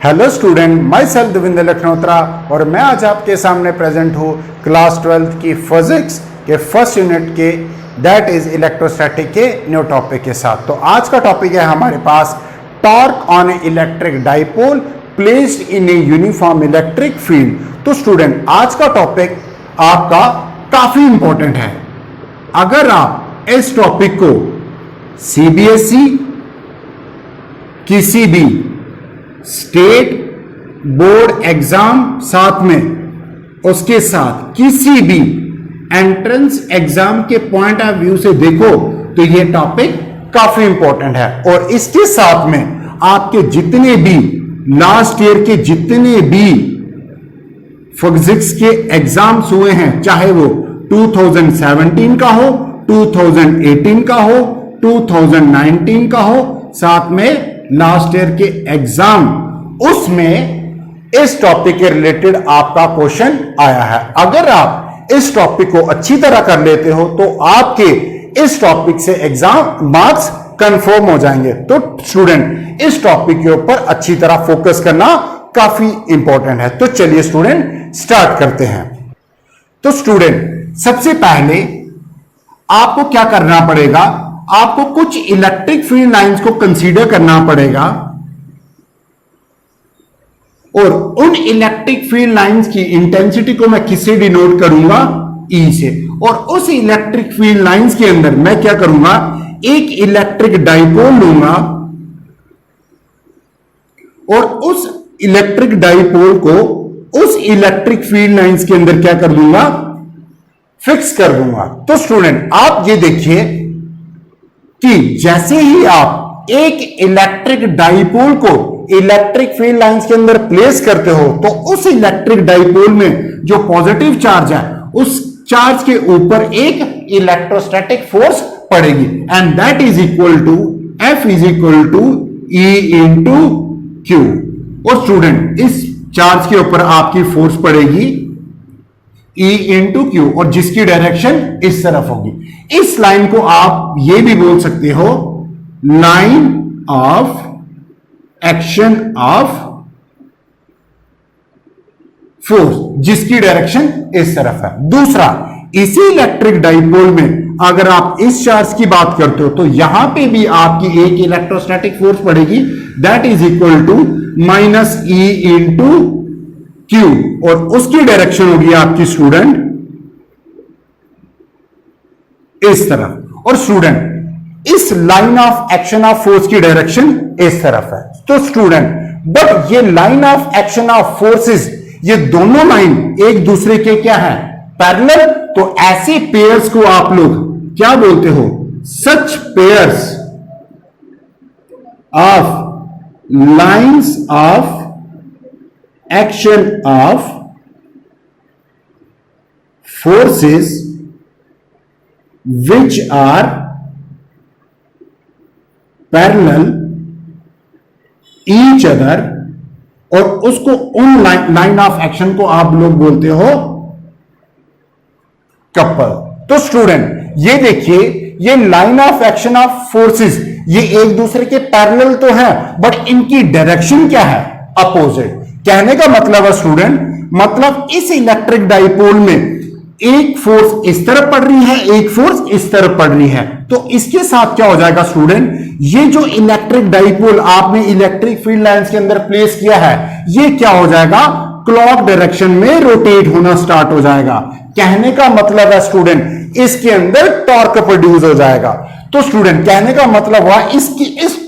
Hello student, myself Devendra Lakhnautra और मैं आज आपके सामने प्रेजेंट हूँ क्लास 12th की फिजिक्स के फर्स्ट यूनिट के दैट इज इलेक्ट्रोस्टैटिक के न्यू टॉपिक के साथ। तो आज का टॉपिक है हमारे पास torque on a electric dipole placed in a uniform electric field. तो स्टूडेंट, आज का टॉपिक आपका काफी इंपॉर्टेंट है। अगर आप इस टॉपिक को सीबीएसई किसी भी स्टेट बोर्ड एग्जाम साथ में उसके साथ किसी भी एंट्रेंस एग्जाम के पॉइंट ऑफ व्यू से देखो तो यह टॉपिक काफी इंपॉर्टेंट है। और इसके साथ में आपके जितने भी लास्ट ईयर के जितने भी फिजिक्स के एग्जाम्स हुए हैं, चाहे वो 2017 का हो, 2018 का हो, 2019 का हो, साथ में लास्ट ईयर के एग्जाम, उसमें इस टॉपिक के रिलेटेड आपका क्वेश्चन आया है। अगर आप इस टॉपिक को अच्छी तरह कर लेते हो तो आपके इस टॉपिक से एग्जाम मार्क्स कंफर्म हो जाएंगे। तो स्टूडेंट, इस टॉपिक के ऊपर अच्छी तरह फोकस करना काफी इंपॉर्टेंट है। तो चलिए स्टूडेंट स्टार्ट करते हैं। तो स्टूडेंट, सबसे पहले आपको क्या करना पड़ेगा, आपको कुछ इलेक्ट्रिक फील्ड लाइंस को कंसीडर करना पड़ेगा और उन इलेक्ट्रिक फील्ड लाइंस की इंटेंसिटी को मैं किससे डिनोट करूंगा, ई से। और उस इलेक्ट्रिक फील्ड लाइंस के अंदर मैं क्या करूंगा, एक इलेक्ट्रिक डाइपोल लूंगा और उस इलेक्ट्रिक डाइपोल को उस इलेक्ट्रिक फील्ड लाइंस के अंदर क्या कर दूंगा, फिक्स कर दूंगा। तो स्टूडेंट, आप ये देखिए कि जैसे ही आप एक इलेक्ट्रिक डाइपोल को इलेक्ट्रिक फील्ड लाइंस के अंदर प्लेस करते हो तो उस इलेक्ट्रिक डाइपोल में जो पॉजिटिव चार्ज है उस चार्ज के ऊपर एक इलेक्ट्रोस्टैटिक फोर्स पड़ेगी and that is equal to F is equal to E into q. और स्टूडेंट, इस चार्ज के ऊपर आपकी फोर्स पड़ेगी E इंटू क्यू और जिसकी डायरेक्शन इस तरफ होगी। इस लाइन को आप ये भी बोल सकते हो line of action of force, जिसकी डायरेक्शन इस तरफ है। दूसरा, इसी इलेक्ट्रिक डाइपोल में अगर आप इस चार्ज की बात करते हो तो यहां पे भी आपकी एक इलेक्ट्रोस्टैटिक फोर्स पड़ेगी that is equal to minus E into q और उसकी डायरेक्शन होगी आपकी स्टूडेंट इस तरफ। और स्टूडेंट, इस line of action of force की डायरेक्शन इस तरफ है। तो स्टूडेंट, बट ये line of action of forces, ये दोनों लाइन एक दूसरे के क्या है, पैरेलल। तो ऐसे पेयर्स को आप लोग क्या बोलते हो, such pairs of lines of action of forces which are parallel each other, और उसको उन लाइन ऑफ एक्शन को आप लोग बोलते हो कपल। तो स्टूडेंट, ये देखिए, ये line of action of forces ये एक दूसरे के पैरेलल तो है बट इनकी डायरेक्शन क्या है, अपोजिट। कहने का मतलब है स्टूडेंट, मतलब इस इलेक्ट्रिक डाइपोल में एक फोर्स इस तरफ पड़ रही है, एक फोर्स इस तरफ पड़ रही है। तो इसके साथ क्या हो जाएगा स्टूडेंट, ये जो इलेक्ट्रिक डाइपोल आपने इलेक्ट्रिक फील्ड लाइंस के अंदर प्लेस किया है ये क्या हो जाएगा, क्लॉक डायरेक्शन में रोटेट होना स्टार्ट हो जाएगा। कहने का मतलब है स्टूडेंट, इसके अंदर टॉर्क प्रोड्यूस हो जाएगा। तो स्टूडेंट, कहने का मतलब हुआ इसकी इस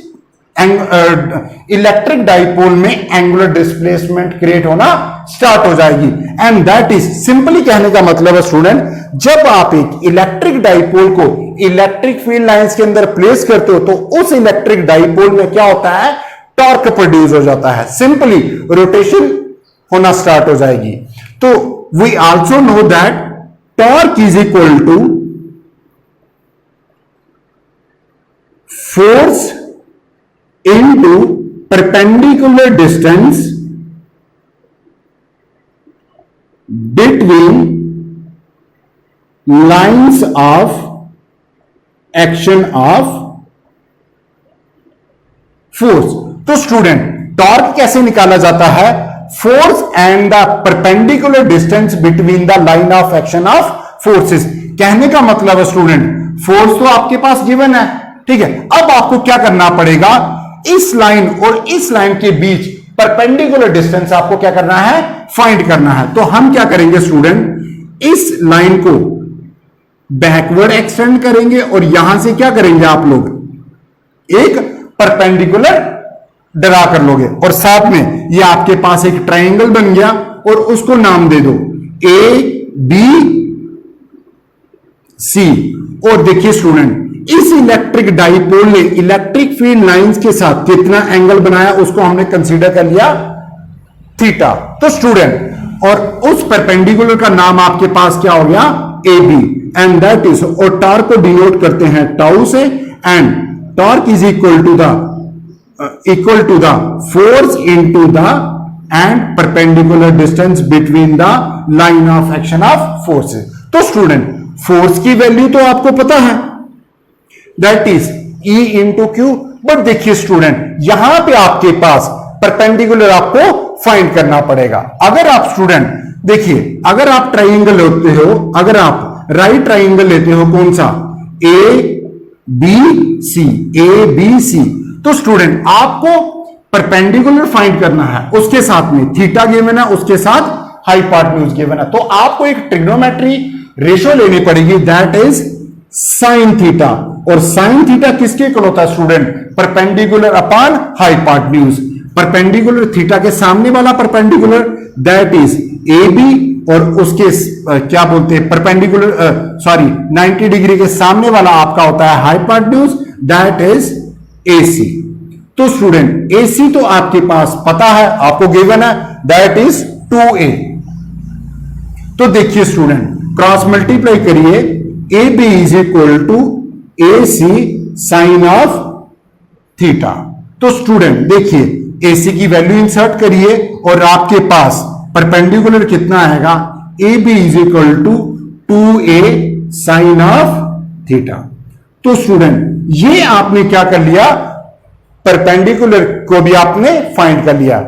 इलेक्ट्रिक डाइपोल में एंगुलर डिस्प्लेसमेंट क्रिएट होना स्टार्ट हो जाएगी एंड दैट इज, सिंपली कहने का मतलब है स्टूडेंट, जब आप एक इलेक्ट्रिक डाइपोल को इलेक्ट्रिक फील्ड लाइंस के अंदर प्लेस करते हो तो उस इलेक्ट्रिक डाइपोल में क्या होता है, टॉर्क प्रोड्यूस हो जाता है, सिंपली रोटेशन होना स्टार्ट हो जाएगी। तो we also know that torque is equal to force into perpendicular distance between lines of action of force. तो स्टूडेंट टॉर्क कैसे निकाला जाता है? Force and the perpendicular distance between the line of action of forces. कहने का मतलब है student, force तो आपके पास गिवन है, ठीक है। अब आपको क्या करना पड़ेगा, इस लाइन और इस लाइन के बीच परपेंडिकुलर डिस्टेंस आपको क्या करना है, फाइंड करना है। तो हम क्या करेंगे स्टूडेंट, इस लाइन को बैकवर्ड एक्सटेंड करेंगे और यहां से क्या करेंगे आप लोग, एक परपेंडिकुलर ड्रा कर लोगे और साथ में ये आपके पास एक ट्रायंगल बन गया और उसको नाम दे दो ए बी सी। और देखिए स्टूडेंट, इस इलेक्ट्रिक डाइपोल ने इलेक्ट्रिक फील्ड लाइंस के साथ कितना एंगल बनाया उसको हमने कंसीडर कर लिया थीटा। तो स्टूडेंट, और उस परपेंडिकुलर का नाम आपके पास क्या हो गया, A B, and that is, और टॉर्क को डिनोट करते हैं टाउ से, and torque is equal to the force into the and perpendicular distance between the line of action of forces. तो स्टूडेंट, फोर्स की वैल्यू तो आपको पता है, that is E into q. But देखिए स्टूडेंट, यहां पे आपके पास परपेंडिकुलर आपको फाइंड करना पड़ेगा। अगर आप स्टूडेंट देखिए, अगर आप ट्राइंगल लेते हो, अगर आप राइट ट्राइंगल लेते हो, कौन सा, A B C, A B C, तो स्टूडेंट आपको परपेंडिकुलर फाइंड करना है, उसके साथ में थीटा गिवन है, उसके साथ हाइपोटेन्यूज गिवन है। तो आपको एक ट्रिग्नोमेट्री रेशियो लेनी पड़ेगी, दैट इज साइन थीटा। और साइन थीटा किसके इक्वल होता है student, perpendicular upon hypotenuse. Perpendicular theta के सामने वाला perpendicular that is A B, और उसके क्या बोलते हैं परपेंडिकुलर, 90 डिग्री के सामने वाला आपका होता है हाइपोटेन्यूज, दैट इज ए सी। तो स्टूडेंट, ए सी तो आपके पास पता है, आपको गिवन है, दैट इज 2a। तो देखिए स्टूडेंट, क्रॉस मल्टीप्लाई करिए, A B is equal to A C sine of theta. तो स्टूडेंट देखिए, ए सी की वैल्यू इंसर्ट करिए और आपके पास परपेंडिकुलर कितना आएगा, A B is equal to 2a sine of theta. तो स्टूडेंट, ये आपने क्या कर लिया, परपेंडिकुलर को भी आपने फाइंड कर लिया।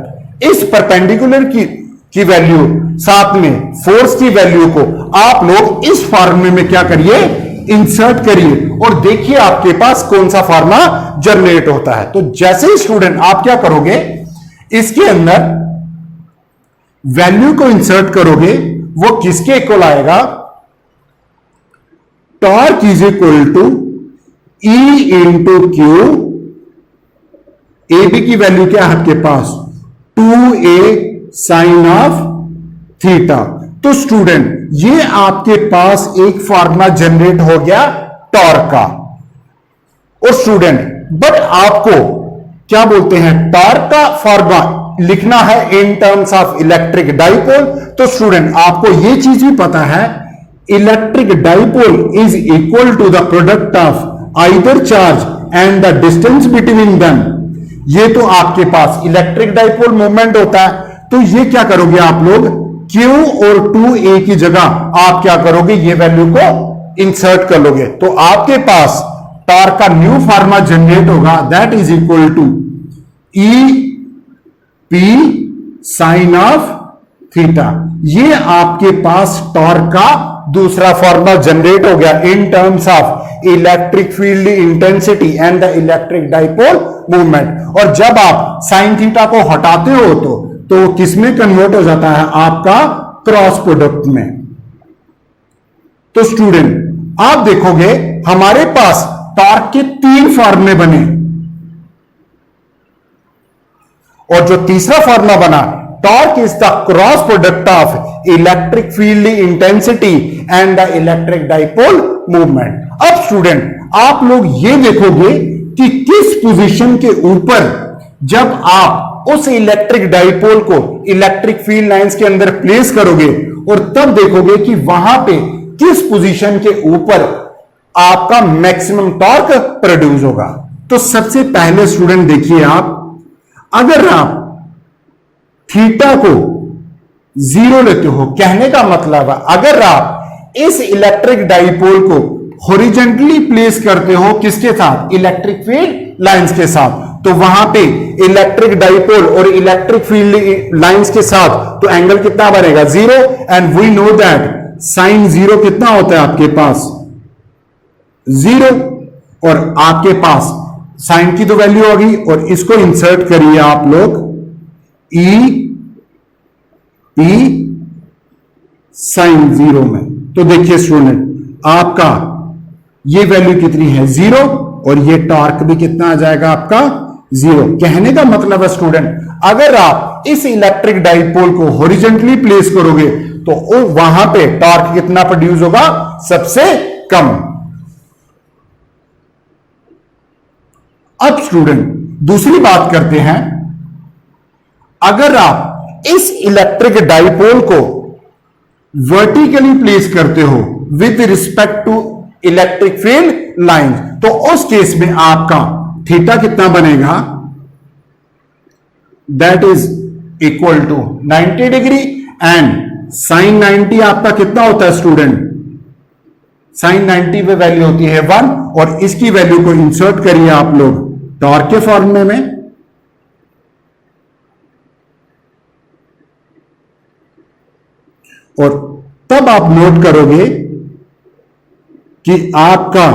इस परपेंडिकुलर की वैल्यू साथ में फोर्स की वैल्यू को आप लोग इस फार्मूले में क्या करिए, इंसर्ट करिए, और देखिए आपके पास कौन सा फार्मूला जनरेट होता है। तो जैसे ही स्टूडेंट आप क्या करोगे, इसके अंदर वैल्यू को इंसर्ट करोगे, वो किसके इक्वल आएगा, torque is equal to E into q. A B की वैल्यू क्या है आपके पास, 2a साइन ऑफ थीटा। तो स्टूडेंट, ये आपके पास एक फार्मूला जनरेट हो गया टॉर्क का। और स्टूडेंट, बट आपको क्या बोलते हैं, टॉर्क का फार्मूला लिखना है in terms of electric dipole. तो स्टूडेंट, आपको ये चीज भी पता है, electric dipole is equal to the product of either charge and the distance between them. ये तो आपके पास इलेक्ट्रिक डाइपोल मूवमेंट होता है। तो ये क्या करोगे आप लोग, Q और 2a की जगह आप क्या करोगे, ये वैल्यू को इंसर्ट कर लोगे। तो आपके पास टॉर्क का न्यू फार्मूला जनरेट होगा, that is equal to E P sine of theta. ये आपके पास टॉर्क का दूसरा फॉर्मूला जनरेट हो गया इन terms of electric field intensity and the electric dipole movement. और जब आप साइन थीटा को हटाते हो तो किस में कन्वर्ट हो जाता है, आपका क्रॉस प्रोडक्ट में। तो स्टूडेंट, आप देखोगे हमारे पास टॉर्क के 3 फार्मूले बने, और जो तीसरा फार्मूला बना, torque is the cross product of electric field intensity and the electric dipole movement. अब स्टूडेंट, आप लोग ये देखोगे कि किस पोजीशन के ऊपर जब आप उस इलेक्ट्रिक डाइपोल को इलेक्ट्रिक फील्ड लाइंस के अंदर प्लेस करोगे, और तब देखोगे कि वहां पे किस पोजीशन के ऊपर आपका मैक्सिमम टॉर्क प्रोड्यूस होगा। तो सबसे पहले स्टूडेंट देखिए, आप अगर आप थीटा को 0 लेते हो, कहने का मतलब है अगर आप इस इलेक्ट्रिक डाइपोल को हॉरिजॉन्टली प्लेस करते हो, किसके साथ, इलेक्ट्रिक फील्ड लाइंस के साथ, तो वहां पे इलेक्ट्रिक डाइपोल और इलेक्ट्रिक फील्ड लाइंस के साथ तो एंगल कितना बनेगा 0, and we know that sine 0 कितना होता है आपके पास 0, और आपके पास साइन की तो वैल्यू होगी, और इसको इंसर्ट करिए आप लोग ई पी साइन 0 में। तो देखिए स्टूडेंट आपका ये वैल्यू कितनी है 0, और ये टॉर्क भी कितना आ जाएगा आपका 0। कहने का मतलब है स्टूडेंट, अगर आप इस इलेक्ट्रिक डाइपोल को हॉरिजॉन्टली प्लेस करोगे तो वहां पे टॉर्क कितना प्रोड्यूस होगा, सबसे कम। अब स्टूडेंट दूसरी बात करते हैं, अगर आप इस इलेक्ट्रिक डाइपोल को वर्टिकली प्लेस करते हो with respect to electric field line, तो उस केस में आपका थीटा कितना बनेगा, that is equal to 90 degree, and sine 90 आपका कितना होता है स्टूडेंट, साइन 90 पे वैल्यू होती है 1, और इसकी वैल्यू को इंसर्ट करिए आप लोग टॉर्क के फॉर्मूले में, और तब आप नोट करोगे कि आपका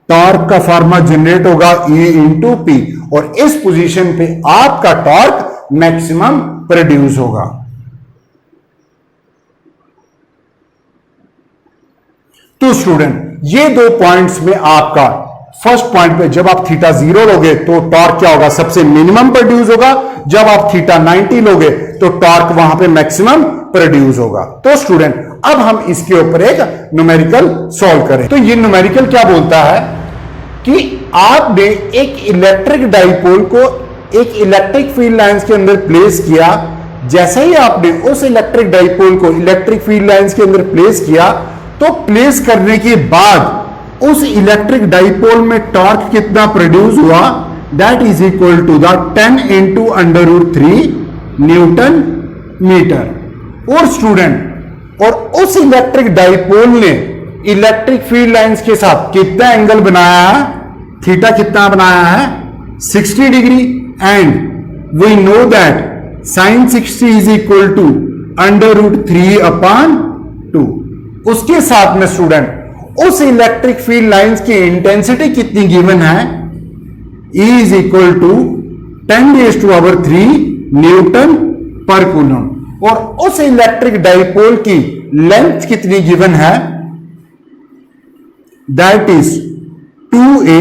टॉर्क का फॉर्मूला जनरेट होगा ए इंटू पी, और इस पोजीशन पे आपका टॉर्क मैक्सिमम प्रोड्यूस होगा। तो स्टूडेंट ये दो पॉइंट्स में आपका फर्स्ट पॉइंट पे जब आप थीटा 0 लोगे तो टॉर्क क्या होगा, सबसे मिनिमम प्रोड्यूस होगा, जब आप थीटा 90 लोगे तो टॉर्क वहां पे मैक्सिमम प्रोड्यूस होगा। तो स्टूडेंट अब हम इसके ऊपर एक न्यूमेरिकल सॉल्व करें। तो ये न्यूमेरिकल क्या बोलता है कि आपने एक इलेक्ट्रिक डाइपोल को एक इलेक्ट्रिक फील्ड लाइंस के अंदर प्लेस किया, जैसे ही आपने उस इलेक्ट्रिक डाइपोल को इलेक्ट्रिक फील्ड लाइंस के अंदर प्लेस किया, तो प्लेस करने के बाद उस इलेक्ट्रिक डाइपोल में टॉर्क कितना प्रोड्यूस हुआ, that is equal to the 10 into √3 newton metre. और स्टूडेंट और उस इलेक्ट्रिक डाइपोल ने इलेक्ट्रिक फील्ड लाइंस के साथ कितना एंगल बनाया है, थीटा कितना बनाया है 60 degree, and we know that sine 60 is equal to √3/2। उसके साथ में स्टूडेंट उस इलेक्ट्रिक फील्ड लाइंस की इंटेंसिटी कितनी गिवन है, E is equal to 10⁻³ newton per coulomb, और उस इलेक्ट्रिक डाइपोल की लेंथ कितनी गिवन है, दैट इज 2a,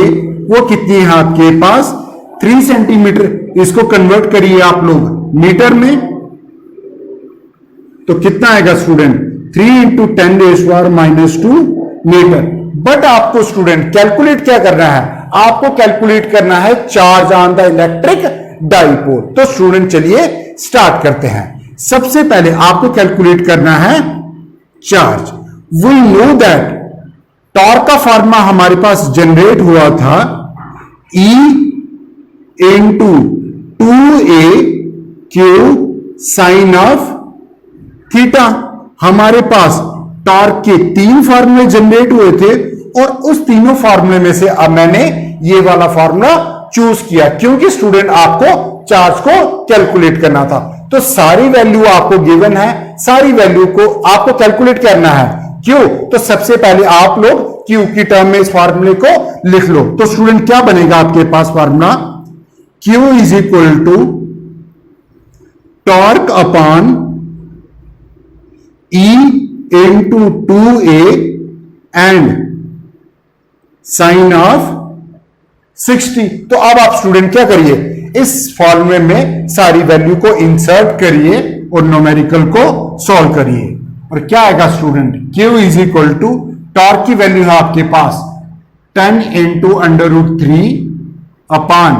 वो कितनी है आपके पास 3 सेंटीमीटर। इसको कन्वर्ट करिए आप लोग मीटर में, तो कितना आएगा स्टूडेंट 3 इंटू 10⁻⁻² मीटर। बट आपको स्टूडेंट कैलकुलेट क्या करना है, आपको कैलकुलेट करना है charge on the electric dipole. तो स्टूडेंट चलिए स्टार्ट करते हैं। सबसे पहले आपको कैलकुलेट करना है charge. We know that torque का फॉर्मूला हमारे पास जनरेट हुआ था E into 2a q sine of theta. हमारे पास टॉर्क के 3 फार्मूले जनरेट हुए थे, और उस तीनों फार्मूले में से अब मैंने ये वाला फार्मूला चूज किया, क्योंकि स्टूडेंट आपको चार्ज को कैलकुलेट करना था। तो सारी वैल्यू आपको गिवन है, सारी वैल्यू को आपको कैलकुलेट करना है। क्यों? तो सबसे पहले आप लोग क्यू की टर्म में इस फार्मूले को लिख लो। तो स्टूडेंट क्या बनेगा आपके पास formula, Q is equal to torque upon E into 2a and sine of 60। तो अब आप स्टूडेंट क्या करिए, इस फॉर्मूले में सारी वैल्यू को इंसर्ट करिए और न्यूमेरिकल को सॉल्व करिए, और क्या आएगा student, Q is equal to torque की वैल्यू है आपके पास 10 इंटू √3 अपॉन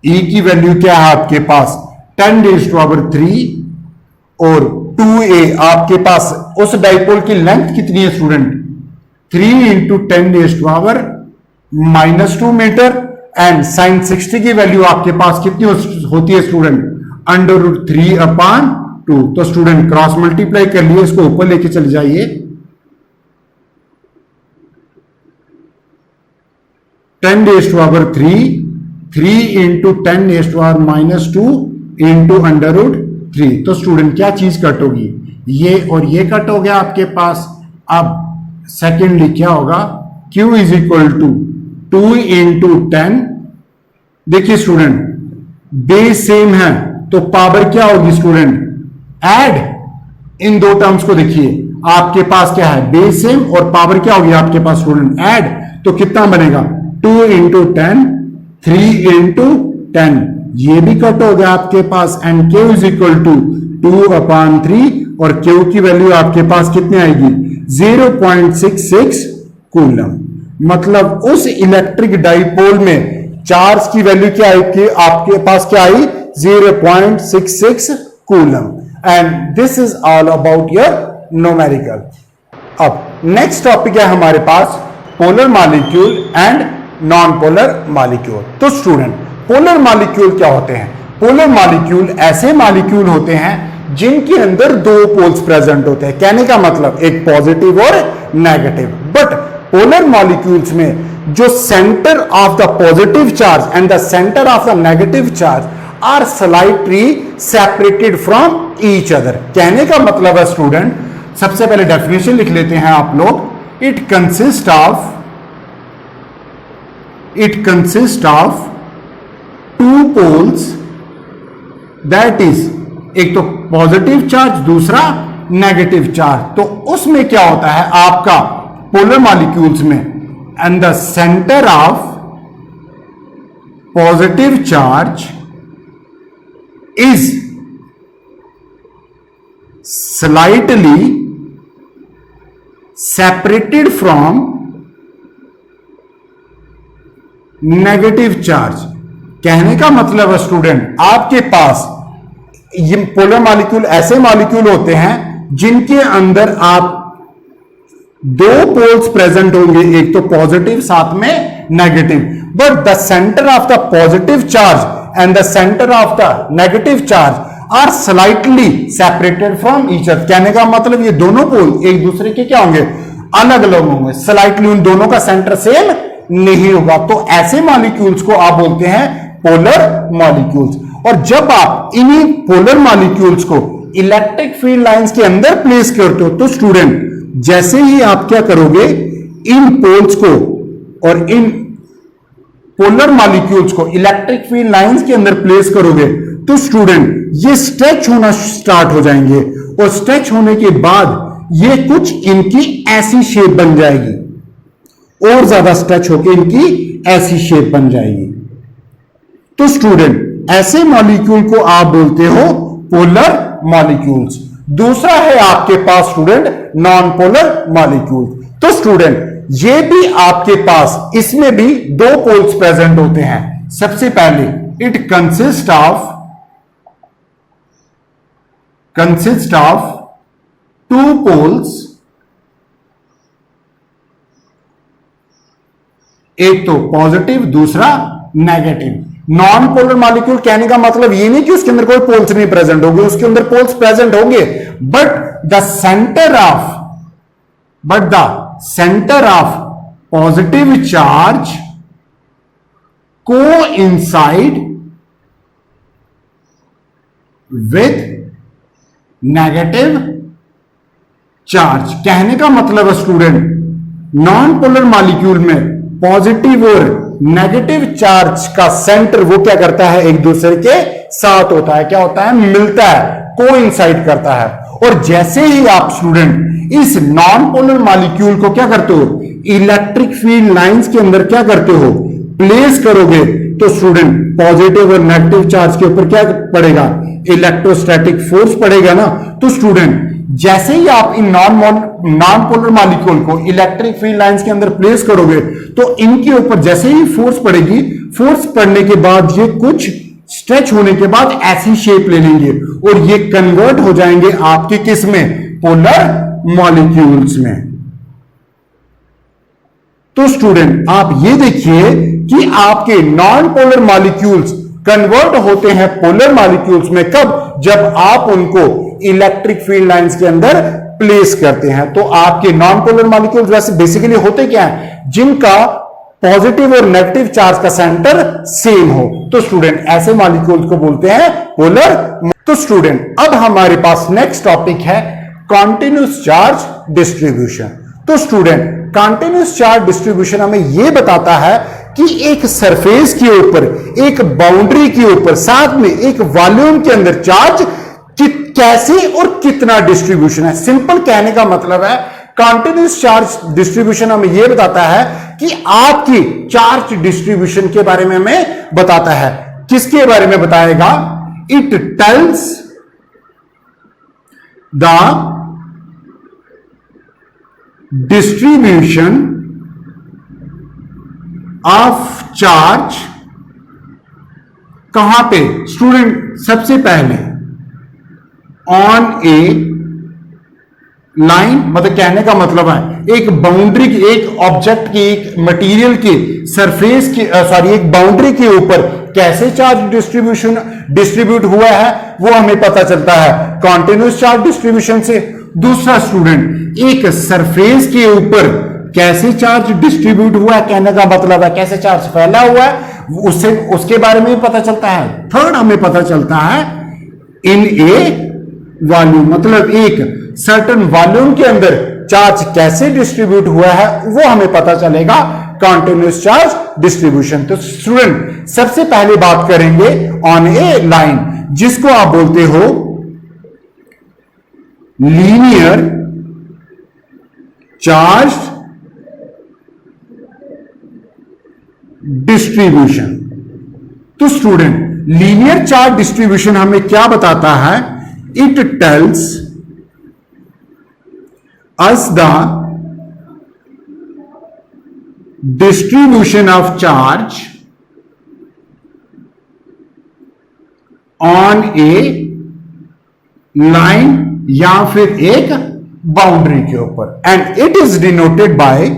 E की वैल्यू क्या है आपके पास 10⁻³ और 2a आपके पास उस डाइपोल की लेंथ कितनी है student 3 into 10⁻² metre, and sine 60 की वैल्यू आपके पास कितनी होती है स्टूडेंट √3/2। तो स्टूडेंट क्रॉस मल्टीप्लाई कर लिए, इसको ऊपर लेके चले जाइए, 10⁻³ 3 इंटू 10⁻⁻2 इंटू √3। तो स्टूडेंट क्या चीज कट होगी, ये और ये कट हो गया आपके पास। अब सेकेंडली क्या होगा, Q is equal to 2 into 10। देखिए स्टूडेंट बेस सेम है तो पावर क्या होगी स्टूडेंट, ऐड। इन दो टर्म्स को देखिए, आपके पास क्या है, बेस सेम और पावर क्या होगी आपके पास स्टूडेंट, ऐड। तो कितना बनेगा, 2 इंटू 10, 3 इंटू 10, ये भी कट हो गया आपके पास। And Q is equal to 2/3 और Q की वैल्यू आपके पास कितनी आएगी, 0.66 कूलम। मतलब उस इलेक्ट्रिक डाइपोल में चार्ज की वैल्यू क्या आई, आपके पास क्या आई, 0.66 coulomb. And this is all about your numerical. अब नेक्स्ट टॉपिक है हमारे पास polar molecule and non polar molecule. तो स्टूडेंट पोलर मॉलिक्यूल क्या होते हैं, पोलर मॉलिक्यूल ऐसे मॉलिक्यूल होते हैं जिनके अंदर दो पोल्स प्रेजेंट होते हैं। कहने का मतलब एक पॉजिटिव और नेगेटिव। बट पोलर मॉलिक्यूल्स में जो centre of the positive charge and the centre of the negative charge are slightly separated from each other. कहने का मतलब है स्टूडेंट, सबसे पहले डेफिनेशन लिख लेते हैं आप लोग। It consist of two poles, that is एक तो पॉजिटिव चार्ज दूसरा नेगेटिव चार्ज। तो उसमें क्या होता है आपका पोलर मॉलिक्यूल्स में, and the centre of positive charge is slightly separated from negative charge. कहने का मतलब है स्टूडेंट, आपके पास ये पोलर मॉलिक्यूल ऐसे मॉलिक्यूल होते हैं जिनके अंदर आप दो पोल्स प्रेजेंट होंगे, एक तो पॉजिटिव साथ में negative. But the centre of the positive charge and the centre of the negative charge are slightly separated from each other. कहने का मतलब ये दोनों पोल एक दूसरे के क्या होंगे, अलग अलग होंगे, स्लाइटली उन दोनों का सेंटर सेम नहीं होगा। तो ऐसे मॉलिक्यूल्स को आप बोलते हैं पोलर मॉलिक्यूल्स। और जब आप इन्हीं पोलर मॉलिक्यूल्स को इलेक्ट्रिक फील्ड लाइंस के अंदर प्लेस करते हो तो स्टूडेंट जैसे ही आप क्या करोगे, इन पोल्स को और इन पोलर मॉलिक्यूल्स को इलेक्ट्रिक फील्ड लाइंस के अंदर प्लेस करोगे तो स्टूडेंट ये स्ट्रेच होना स्टार्ट हो जाएंगे। और स्ट्रेच होने के बाद ये कुछ इनकी ऐसी शेप बन जाएगी, और ज्यादा स्ट्रेच होकर इनकी ऐसी शेप बन जाएगी। तो स्टूडेंट ऐसे मॉलिक्यूल को आप बोलते हो पोलर मॉलिक्यूल्स। दूसरा है आपके पास स्टूडेंट नॉन पोलर मॉलिक्यूल। तो स्टूडेंट ये भी आपके पास, इसमें भी दो पोल्स प्रेजेंट होते हैं। सबसे पहले it consist of two poles, एक तो पॉजिटिव दूसरा नेगेटिव। नॉन पोलर मॉलिक्यूल कहने का मतलब ये नहीं कि उसके अंदर कोई पोल्स नहीं प्रेजेंट होंगे, उसके अंदर पोल्स प्रेजेंट होंगे, but the centre of positive charge coincide with negative charge. कहने का मतलब है स्टूडेंट नॉन पोलर मॉलिक्यूल में पॉजिटिव और नेगेटिव चार्ज का सेंटर वो क्या करता है, एक दूसरे के साथ होता है, क्या होता है, मिलता है, कोइंसाइड करता है। और जैसे ही आप स्टूडेंट इस नॉन पोलर मॉलिक्यूल को क्या करते हो, इलेक्ट्रिक फील्ड लाइंस के अंदर क्या करते हो, प्लेस करोगे, तो स्टूडेंट पॉजिटिव और नेगेटिव चार्ज के ऊपर क्या पड़ेगा, इलेक्ट्रोस्टैटिक फोर्स पड़ेगा ना। तो स्टूडेंट जैसे ही आप इन नॉन पोलर मॉलिक्यूल को इलेक्ट्रिक फील्ड लाइंस के अंदर प्लेस करोगे तो इनके ऊपर जैसे ही फोर्स पड़ेगी, फोर्स पड़ने के बाद ये कुछ स्ट्रेच होने के बाद ऐसी शेप ले लेंगे और ये कन्वर्ट हो जाएंगे आपके किस में, पोलर मॉलिक्यूल्स में। तो स्टूडेंट आप ये देखिए कि आपके नॉन पोलर मॉलिक्यूल्स कन्वर्ट होते हैं पोलर मॉलिक्यूल्स में कब, जब आप उनको इलेक्ट्रिक फील्ड लाइंस के अंदर प्लेस करते हैं। तो आपके नॉन पोलर मॉलिक्यूल्स वैसे बेसिकली होते क्या हैं, जिनका पॉजिटिव और नेगेटिव चार्ज का सेंटर सेम हो, तो स्टूडेंट ऐसे मॉलिक्यूल को बोलते हैं पोलर। तो स्टूडेंट अब हमारे पास नेक्स्ट टॉपिक है कॉन्टिन्यूस चार्ज डिस्ट्रीब्यूशन। तो स्टूडेंट कॉन्टिन्यूस चार्ज डिस्ट्रीब्यूशन हमें यह बताता है कि एक सरफेस के ऊपर, एक बाउंड्री के ऊपर, साथ में एक वॉल्यूम के अंदर चार्ज कैसे और कितना डिस्ट्रीब्यूशन है। सिंपल कहने का मतलब है कॉन्टिन्यूस चार्ज डिस्ट्रीब्यूशन हमें यह बताता है कि आपकी चार्ज डिस्ट्रीब्यूशन के बारे में हमें बताता है। किसके बारे में बताएगा? It tells the distribution of charge. कहां पे स्टूडेंट? सबसे पहले ऑन ए लाइन, मतलब कहने का मतलब है एक बाउंड्री की, एक ऑब्जेक्ट की, एक मटेरियल की सरफेस की, एक बाउंड्री के ऊपर कैसे चार्ज डिस्ट्रीब्यूट हुआ है वो हमें पता चलता है कॉन्टिन्यूस चार्ज डिस्ट्रीब्यूशन से। दूसरा स्टूडेंट, एक सरफेस के ऊपर कैसे चार्ज डिस्ट्रीब्यूट हुआ है, कहने का मतलब है कैसे चार्ज फैला हुआ है, उससे उसके बारे में पता चलता है। थर्ड हमें पता चलता है इन ए वॉल्यूम, मतलब एक सर्टेन वॉल्यूम के अंदर चार्ज कैसे डिस्ट्रीब्यूट हुआ है वो हमें पता चलेगा कॉन्टिन्यूस चार्ज डिस्ट्रीब्यूशन। तो स्टूडेंट सबसे पहले बात करेंगे ऑन ए लाइन, जिसको आप बोलते हो लीनियर चार्ज डिस्ट्रीब्यूशन। तो स्टूडेंट लीनियर चार्ज डिस्ट्रीब्यूशन हमें क्या बताता है? It tells us the distribution of charge on a line या फिर एक बाउंड्री के ऊपर, and it is denoted by,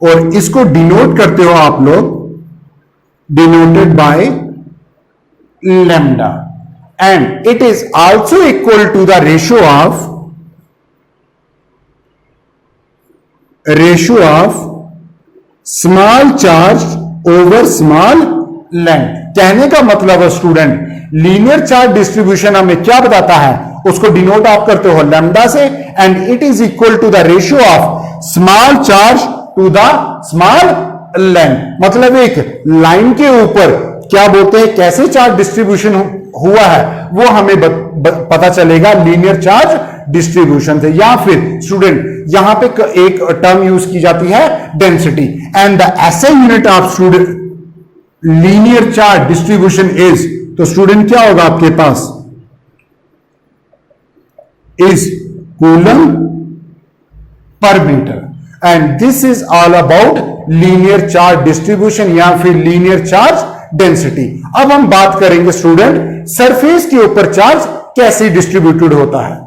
और इसको डिनोट करते हो आप लोग, denoted by lambda, and it is also equal to the ratio of small charge over small length. कहने का मतलब है स्टूडेंट लीनियर चार्ज डिस्ट्रीब्यूशन हमें क्या बताता है, उसको डिनोट आप करते हो लैम्डा से, and it is equal to the ratio of small charge to the small length. मतलब एक लाइन के ऊपर क्या बोलते हैं, कैसे चार्ज डिस्ट्रीब्यूशन हुआ है वो हमें पता चलेगा लीनियर चार्ज डिस्ट्रीब्यूशन से। या फिर स्टूडेंट यहां पे एक टर्म यूज की जाती है density, and the SI unit of student linear charge distribution is, तो स्टूडेंट क्या होगा आपके पास, is coulomb per metre, and this is all about linear charge distribution या फिर लीनियर चार्ज डेंसिटी। अब हम बात करेंगे स्टूडेंट सरफेस के ऊपर चार्ज कैसे डिस्ट्रीब्यूटेड होता है।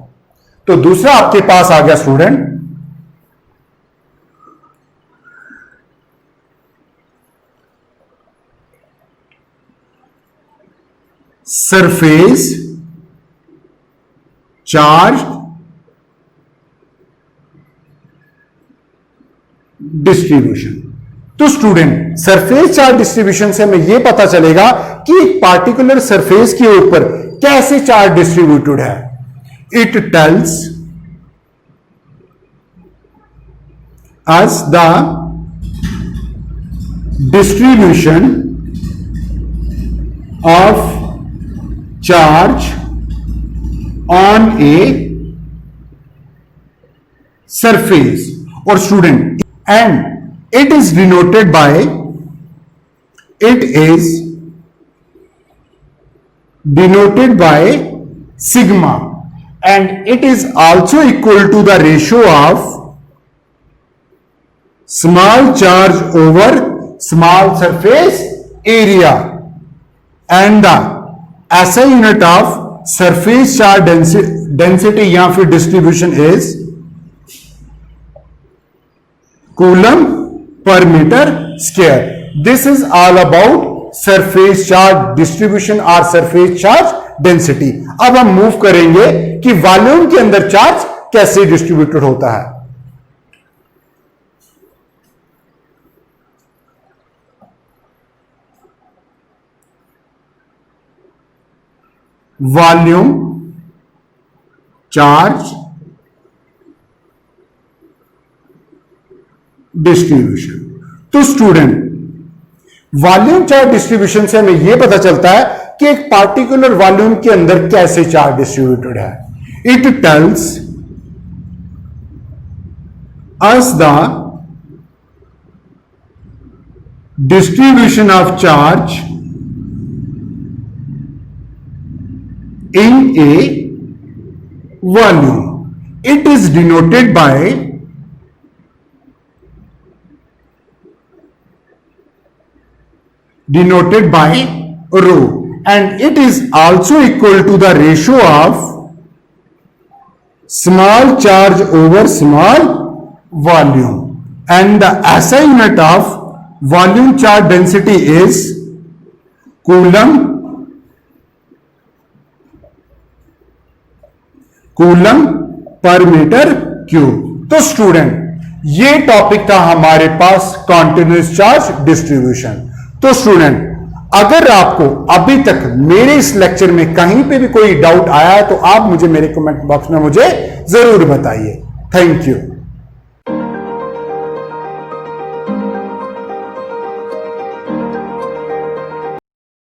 तो दूसरा आपके पास आ गया स्टूडेंट सरफेस चार्ज डिस्ट्रीब्यूशन। तो स्टूडेंट सरफेस चार्ज डिस्ट्रीब्यूशन से हमें यह पता चलेगा कि एक पार्टिकुलर सरफेस के ऊपर कैसे चार्ज डिस्ट्रीब्यूटेड है। It tells us the distribution of charge on a surface, और student and it is denoted by, it is denoted by sigma, and it is also equal to the ratio of small charge over small surface area, and the SI unit of surface charge density या फिर distribution is coulomb per meter square. This is all about surface charge distribution or surface charge density. अब हम move करेंगे कि volume के अंदर charge कैसे distributed होता है। Volume charge distribution. तो स्टूडेंट, वॉल्यूम चार्ज डिस्ट्रीब्यूशन से हमें यह पता चलता है कि एक पार्टिकुलर वॉल्यूम के अंदर कैसे चार्ज डिस्ट्रीब्यूटेड है। It tells us the distribution of charge in a volume. It is denoted by rho, and it is also equal to the ratio of small charge over small volume, and the SI unit of volume charge density is coulomb per metre cube. तो student, ये topic था हमारे पास continuous charge distribution. तो student, अगर आपको अभी तक मेरे इस लेक्चर में कहीं पे भी कोई डाउट आया है तो आप मुझे मेरे कमेंट बॉक्स में मुझे जरूर बताइए। Thank you.